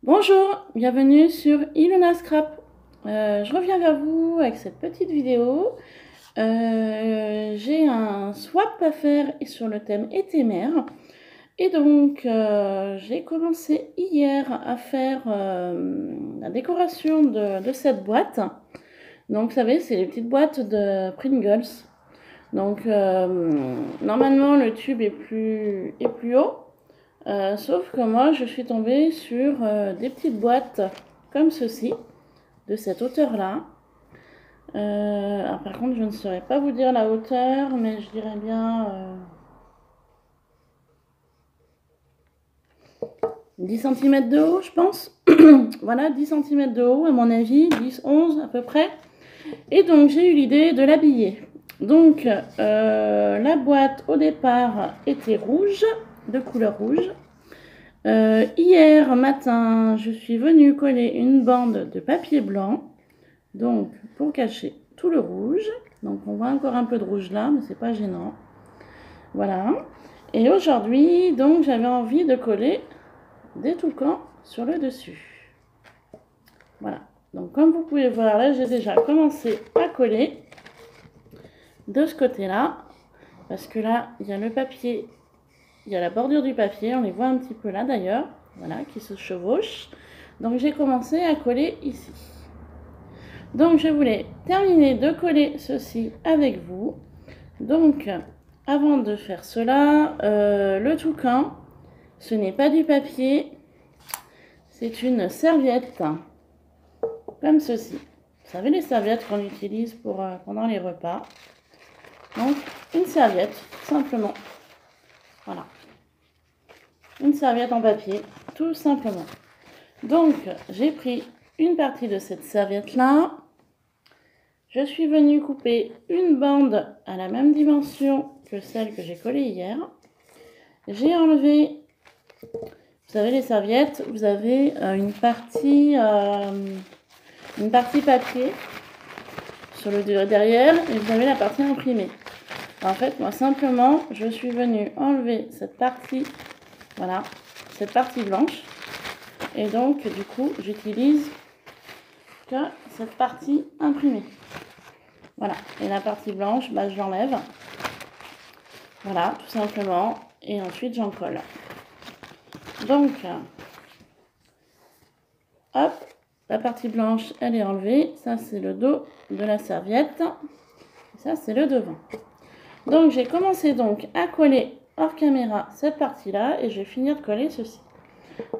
Bonjour, bienvenue sur Ilona Scrap. Je reviens vers vous avec cette petite vidéo. J'ai un swap à faire sur le thème éphémère. Et donc, j'ai commencé hier à faire la décoration de cette boîte. Donc, vous savez, c'est les petites boîtes de Pringles. Donc, normalement, le tube est plus haut. Sauf que moi, je suis tombée sur des petites boîtes comme ceci, de cette hauteur-là. Par contre, je ne saurais pas vous dire la hauteur, mais je dirais bien 10 cm de haut, je pense. Voilà, 10 cm de haut, à mon avis, 10, 11 à peu près. Et donc, j'ai eu l'idée de l'habiller. Donc, la boîte, au départ, était rouge, de couleur rouge. Hier matin, je suis venue coller une bande de papier blanc, donc pour cacher tout le rouge. Donc on voit encore un peu de rouge là, mais c'est pas gênant. Voilà. Et aujourd'hui, donc j'avais envie de coller des toucans sur le dessus. Voilà. Donc comme vous pouvez voir là, j'ai déjà commencé à coller de ce côté-là, parce que là, il y a le papier, il y a la bordure du papier, on les voit un petit peu là d'ailleurs. Voilà, qui se chevauche. Donc j'ai commencé à coller ici. Donc je voulais terminer de coller ceci avec vous. Donc avant de faire cela, le toucan, ce n'est pas du papier, c'est une serviette, comme ceci. Vous savez les serviettes qu'on utilise pour, pendant les repas. Donc une serviette, simplement. Voilà. Une serviette en papier, tout simplement. Donc, j'ai pris une partie de cette serviette-là. Je suis venue couper une bande à la même dimension que celle que j'ai collée hier. J'ai enlevé, vous savez les serviettes, vous avez une partie papier sur le derrière et vous avez la partie imprimée. En fait, moi simplement, je suis venue enlever cette partie, voilà, cette partie blanche. Et donc, du coup, j'utilise que cette partie imprimée. Voilà. Et la partie blanche, bah, je l'enlève. Voilà, tout simplement. Et ensuite, j'en colle. Donc, hop, la partie blanche, elle est enlevée. Ça, c'est le dos de la serviette. Et ça, c'est le devant. Donc, j'ai commencé donc à coller hors caméra cette partie-là. Et je vais finir de coller ceci.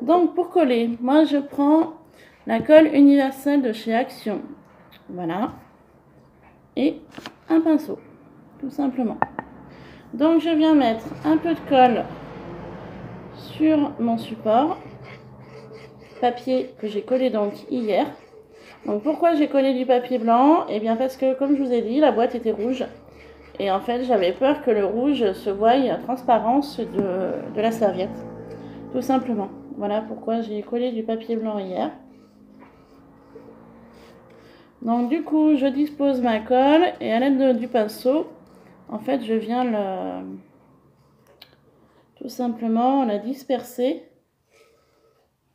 Donc, pour coller, moi, je prends la colle universelle de chez Action. Voilà. Et un pinceau, tout simplement. Donc, je viens mettre un peu de colle sur mon support. Papier que j'ai collé donc hier. Donc, pourquoi j'ai collé du papier blanc? Eh bien, parce que, comme je vous ai dit, la boîte était rouge. Et en fait, j'avais peur que le rouge se voie à transparence de la serviette. Tout simplement. Voilà pourquoi j'ai collé du papier blanc hier. Donc du coup, je dispose ma colle et à l'aide du pinceau, en fait, je viens tout simplement la disperser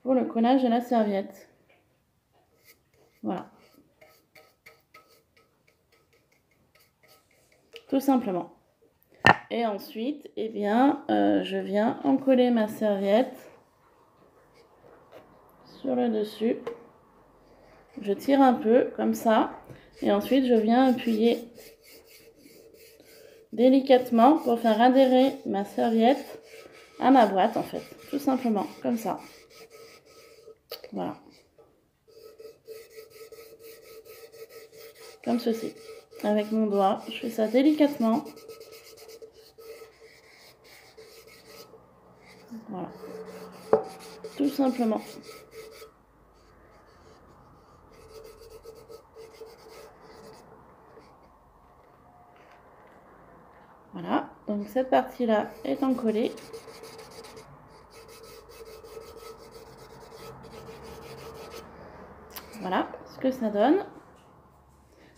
pour le collage de la serviette. Voilà. Tout simplement. Et ensuite, eh bien, je viens en coller ma serviette sur le dessus. Je tire un peu comme ça et ensuite je viens appuyer délicatement pour faire adhérer ma serviette à ma boîte en fait, tout simplement comme ça. Voilà, comme ceci. Avec mon doigt, je fais ça délicatement. Voilà, tout simplement. Voilà, donc cette partie-là est encollée. Voilà ce que ça donne.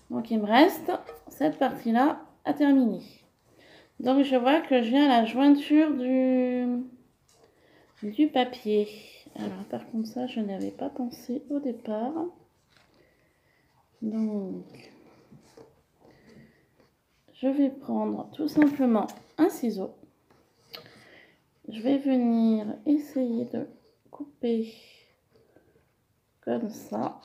Donc il me reste cette partie-là à terminer. Donc je vois que je viens à la jointure du papier. Alors par contre ça, je n'avais pas pensé au départ. Donc, je vais prendre tout simplement un ciseau. Je vais venir essayer de couper comme ça.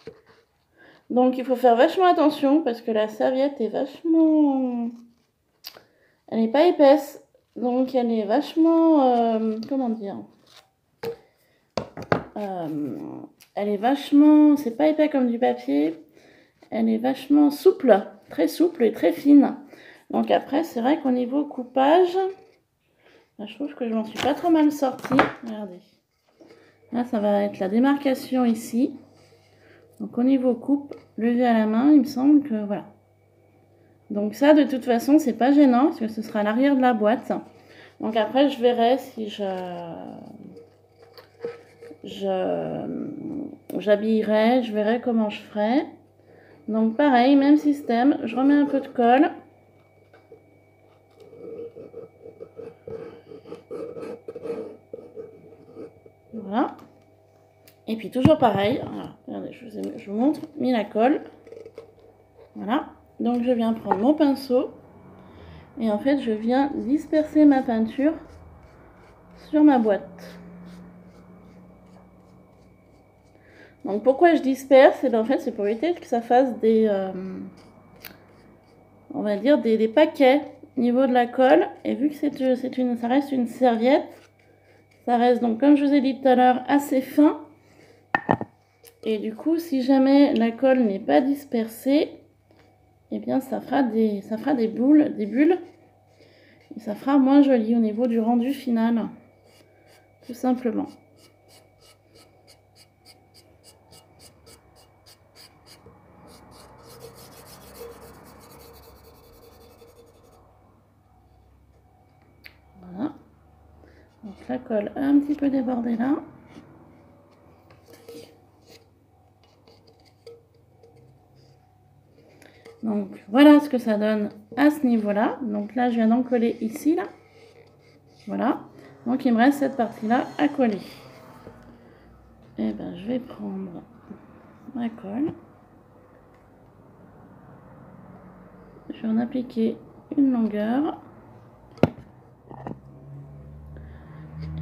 Donc il faut faire vachement attention parce que la serviette est vachement... Elle n'est pas épaisse. Donc elle est vachement... comment dire, elle est vachement... C'est pas épais comme du papier. Elle est vachement souple. Très souple et très fine. Donc après c'est vrai qu'au niveau coupage... Je trouve que je m'en suis pas trop mal sortie. Regardez. Là ça va être la démarcation ici. Donc au niveau coupe, levé à la main, il me semble que voilà. Donc ça de toute façon c'est pas gênant parce que ce sera à l'arrière de la boîte. Donc après je verrai si j'habillerai, je verrai comment je ferai. Donc pareil, même système, je remets un peu de colle. Voilà. Et puis toujours pareil, voilà. Regardez, je vous montre, mis la colle. Voilà. Donc je viens prendre mon pinceau et en fait je viens disperser ma peinture sur ma boîte. Donc pourquoi je disperse? Et bien en fait c'est pour éviter que ça fasse des, on va dire des paquets au niveau de la colle. Et vu que ça reste une serviette, ça reste donc comme je vous ai dit tout à l'heure assez fin. Et du coup si jamais la colle n'est pas dispersée, et bien ça fera des bulles. Et ça fera moins joli au niveau du rendu final. Tout simplement. Voilà. Donc la colle a un petit peu débordé là. Donc voilà ce que ça donne à ce niveau-là. Donc là je viens d'en coller ici là. Voilà. Donc il me reste cette partie-là à coller. Et ben je vais prendre ma colle. Je vais en appliquer une longueur.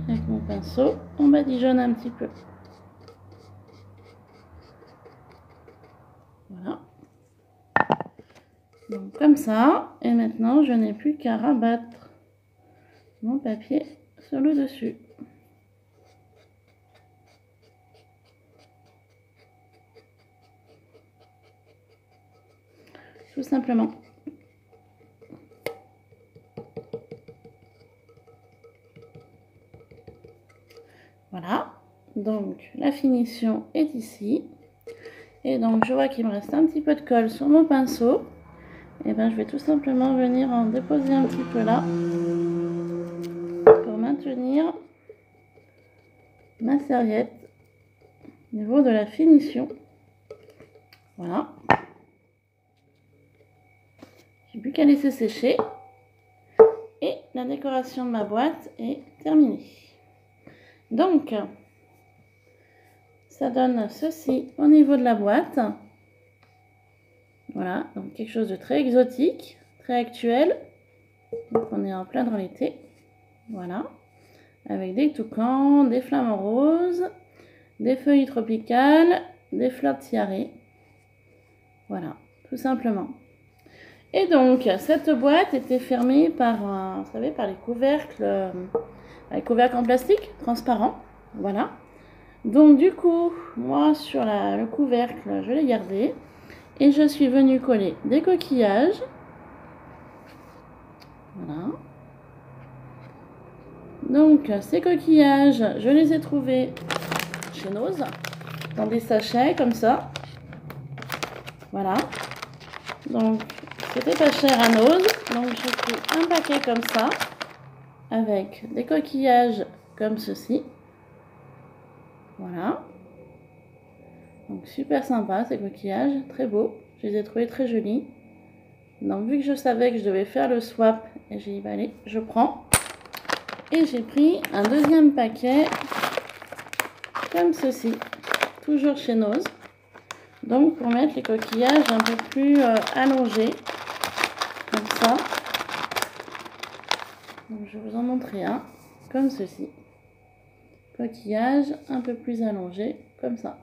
Et avec mon pinceau, on badigeonne un petit peu. Voilà. Donc comme ça. Et maintenant je n'ai plus qu'à rabattre mon papier sur le dessus. Tout simplement. Voilà, donc la finition est ici. Et donc je vois qu'il me reste un petit peu de colle sur mon pinceau. Et ben je vais tout simplement venir en déposer un petit peu là pour maintenir ma serviette au niveau de la finition. Voilà. J'ai plus qu'à laisser sécher. Et la décoration de ma boîte est terminée. Donc, ça donne ceci au niveau de la boîte. Voilà, donc quelque chose de très exotique, très actuel. Donc on est en plein dans l'été. Voilà, avec des toucans, des flamants roses, des feuilles tropicales, des fleurs de tiare. Voilà, tout simplement. Et donc, cette boîte était fermée par, vous savez, par les couvercles en plastique transparent. Voilà. Donc du coup, moi sur le couvercle, je l'ai gardé. Et je suis venue coller des coquillages. Voilà. Donc ces coquillages, je les ai trouvés chez Nose, dans des sachets comme ça. Voilà. Donc c'était pas cher à Nose. Donc j'ai pris un paquet comme ça, avec des coquillages comme ceci. Voilà. Donc super sympa ces coquillages, très beaux. Je les ai trouvés très jolis. Donc vu que je savais que je devais faire le swap, et j'ai dit bah allez, je prends. Et j'ai pris un deuxième paquet comme ceci, toujours chez Nose. Donc pour mettre les coquillages un peu plus allongés, comme ça. Donc, je vais vous en montrer un, comme ceci. Coquillage un peu plus allongé, comme ça.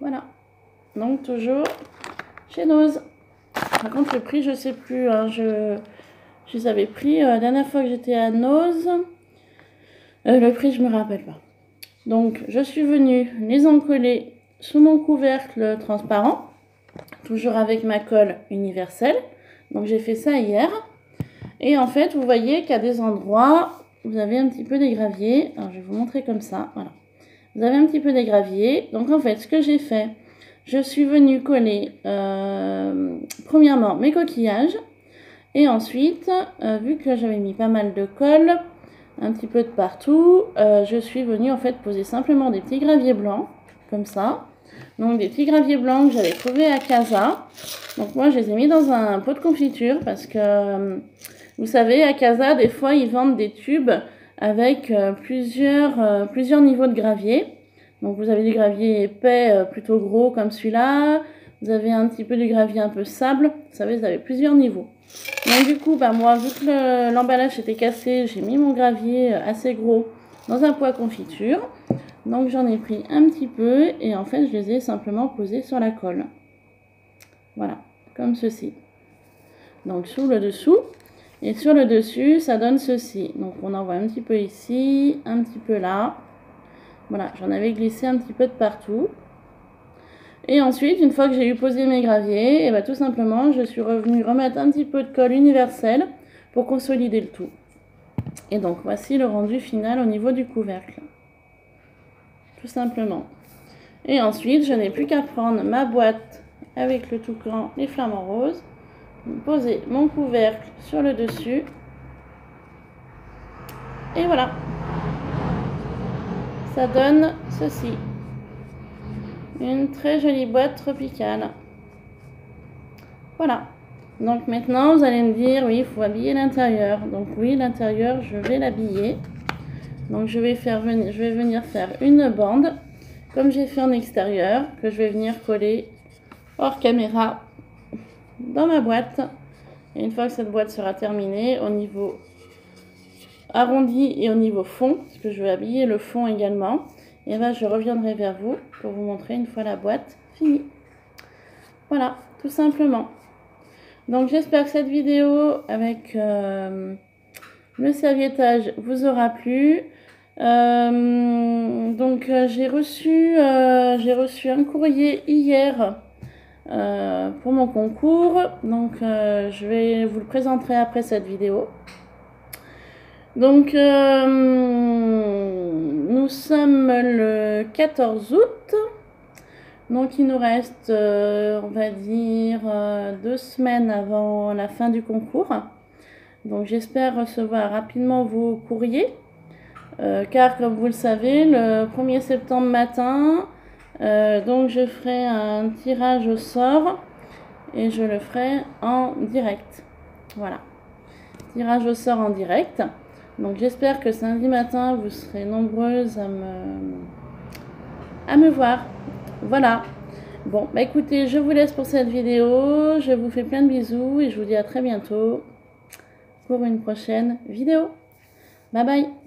Voilà. Donc toujours chez Nose. Par contre le prix je sais plus, hein, je les avais pris la dernière fois que j'étais à Nose. Le prix je me rappelle pas. Donc je suis venue les encoller sous mon couvercle transparent, toujours avec ma colle universelle. Donc j'ai fait ça hier. Et en fait vous voyez qu'à des endroits vous avez un petit peu des graviers. Alors je vais vous montrer comme ça, voilà. Vous avez un petit peu des graviers. Donc en fait ce que j'ai fait, je suis venue coller premièrement mes coquillages. Et ensuite, vu que j'avais mis pas mal de colle, un petit peu de partout, je suis venue en fait poser simplement des petits graviers blancs, comme ça. Donc des petits graviers blancs que j'avais trouvés à Casa. Donc moi je les ai mis dans un pot de confiture parce que, vous savez, à Casa, des fois ils vendent des tubes avec plusieurs niveaux de gravier. Donc vous avez du gravier épais, plutôt gros comme celui-là. Vous avez un petit peu du gravier un peu sable. Vous savez, vous avez plusieurs niveaux. Donc du coup, moi, vu que l'emballage était cassé, j'ai mis mon gravier assez gros dans un pot à confiture. Donc j'en ai pris un petit peu et en fait, je les ai simplement posés sur la colle. Voilà, comme ceci. Donc sur le dessous. Et sur le dessus, ça donne ceci. Donc on en voit un petit peu ici, un petit peu là. Voilà, j'en avais glissé un petit peu de partout. Et ensuite, une fois que j'ai eu posé mes graviers, et tout simplement, je suis revenue remettre un petit peu de colle universelle pour consolider le tout. Et donc, voici le rendu final au niveau du couvercle. Tout simplement. Et ensuite, je n'ai plus qu'à prendre ma boîte avec le toucan, les flamants roses, poser mon couvercle sur le dessus. Et voilà. Ça donne ceci. Une très jolie boîte tropicale. Voilà. Donc maintenant, vous allez me dire, oui, il faut habiller l'intérieur. Donc oui, l'intérieur, je vais l'habiller. Donc je vais venir faire une bande, comme j'ai fait en extérieur, que je vais venir coller hors caméra dans ma boîte. Et une fois que cette boîte sera terminée, au niveau arrondi et au niveau fond, parce que je vais habiller le fond également, et je reviendrai vers vous pour vous montrer une fois la boîte finie. Voilà, tout simplement. Donc j'espère que cette vidéo avec le serviettage vous aura plu. J'ai reçu un courrier hier pour mon concours. Donc je vais vous le présenter après cette vidéo. Donc nous sommes le 14 août. Donc il nous reste, on va dire, 2 semaines avant la fin du concours. Donc j'espère recevoir rapidement vos courriers. Car comme vous le savez, le 1er septembre matin, donc je ferai un tirage au sort et je le ferai en direct. Voilà. Tirage au sort en direct. Donc j'espère que samedi matin, vous serez nombreuses à me voir. Voilà. Bon, écoutez, je vous laisse pour cette vidéo. Je vous fais plein de bisous et je vous dis à très bientôt pour une prochaine vidéo. Bye bye.